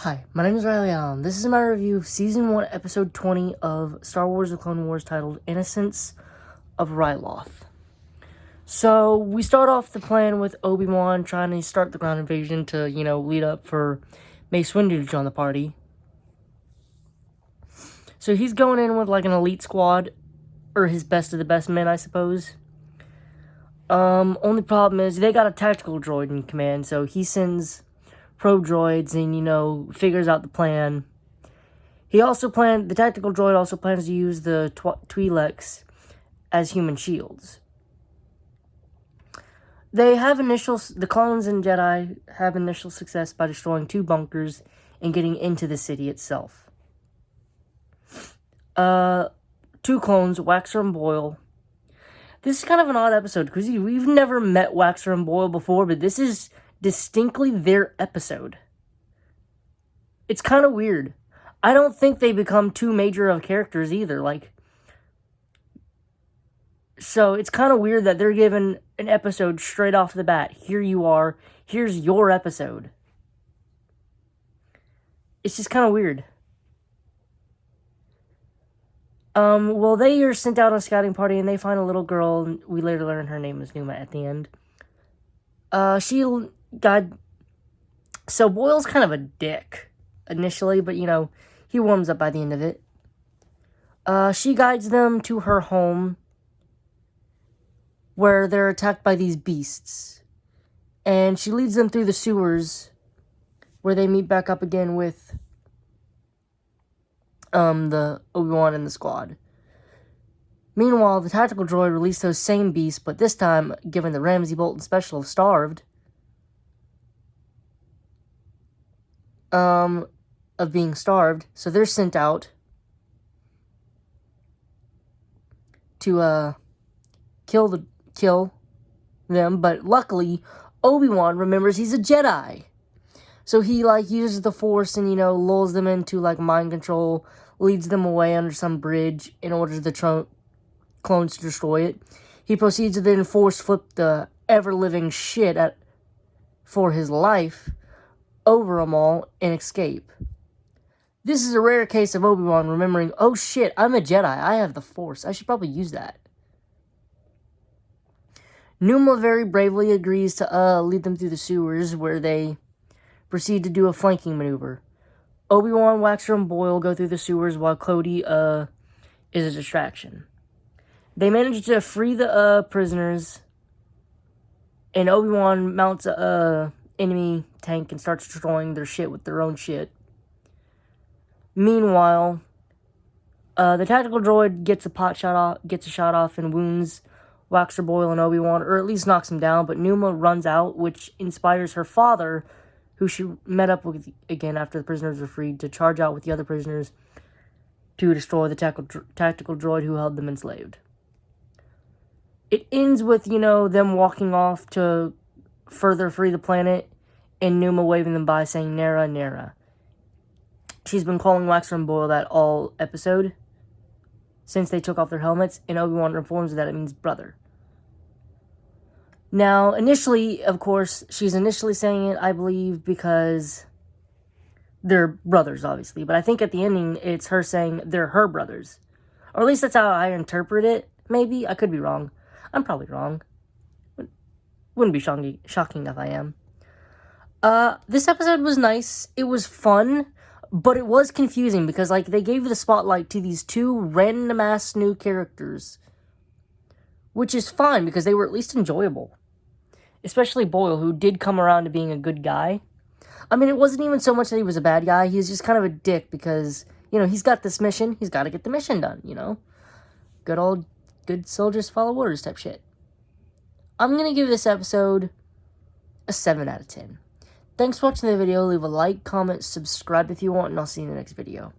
Hi, my name is Ryloth, and this is my review of Season 1, Episode 20 of Star Wars The Clone Wars, titled Innocence of Ryloth. So, we start off the plan with Obi-Wan trying to start the ground invasion to, lead up for Mace Windu to join the party. So, he's going in with, an elite squad, or his best of the best men, I suppose. Only problem is, they got a tactical droid in command, so he sends probe droids and, figures out the plan. The tactical droid also plans to use the Twi'leks as human shields. The clones and Jedi have initial success by destroying 2 bunkers and getting into the city itself. 2 clones, Waxer and Boyle. This is kind of an odd episode, because we've never met Waxer and Boyle before, but this is distinctly their episode. It's kind of weird. I don't think they become too major of characters either, so it's kind of weird that they're given an episode straight off the bat. Here you are, here's your episode. It's just kind of weird. Well, they are sent out on a scouting party, and they find a little girl, and we later learn her name is Numa at the end. So Boyle's kind of a dick initially, but, he warms up by the end of it. She guides them to her home, where they're attacked by these beasts. And she leads them through the sewers, where they meet back up again with the Obi-Wan and the squad. Meanwhile, the tactical droid released those same beasts, but this time given the Ramsey Bolton special of starved. Of being starved, so they're sent out to kill them, but luckily Obi-Wan remembers he's a Jedi. So he uses the Force and lulls them into mind control, leads them away under some bridge and orders the clones to destroy it. He proceeds to then Force flip the ever-living shit for his life over them all and escape. This is a rare case of Obi-Wan remembering, oh shit, I'm a Jedi, I have the Force, I should probably use that. Numa very bravely agrees to lead them through the sewers, where they proceed to do a flanking maneuver. Obi-Wan, Waxer, and Boyle go through the sewers while Cody is a distraction. They manage to free the prisoners, and Obi-Wan mounts a enemy tank and starts destroying their shit with their own shit. Meanwhile, the tactical droid gets a shot off and wounds Waxer, Boyle, and Obi-Wan, or at least knocks him down, but Numa runs out, which inspires her father, who she met up with again after the prisoners were freed, to charge out with the other prisoners to destroy the tactical droid who held them enslaved. It ends with, them walking off to further free the planet, and Numa waving them by saying, Nera, Nera. She's been calling Waxer and Boyle that all episode, since they took off their helmets, and Obi-Wan informs her that it means brother. Now, initially, of course, she's saying it, I believe, because they're brothers, obviously. But I think at the ending, it's her saying they're her brothers. Or at least that's how I interpret it, maybe. I could be wrong. I'm probably wrong. Wouldn't be shocking if I am. This episode was nice. It was fun, but it was confusing because, they gave the spotlight to these 2 random-ass new characters. Which is fine, because they were at least enjoyable. Especially Boyle, who did come around to being a good guy. I mean, it wasn't even so much that he was a bad guy. He was just kind of a dick because, he's got this mission. He's got to get the mission done, Good soldiers follow orders type shit. I'm going to give this episode a 7 out of 10. Thanks for watching the video. Leave a like, comment, subscribe if you want, and I'll see you in the next video.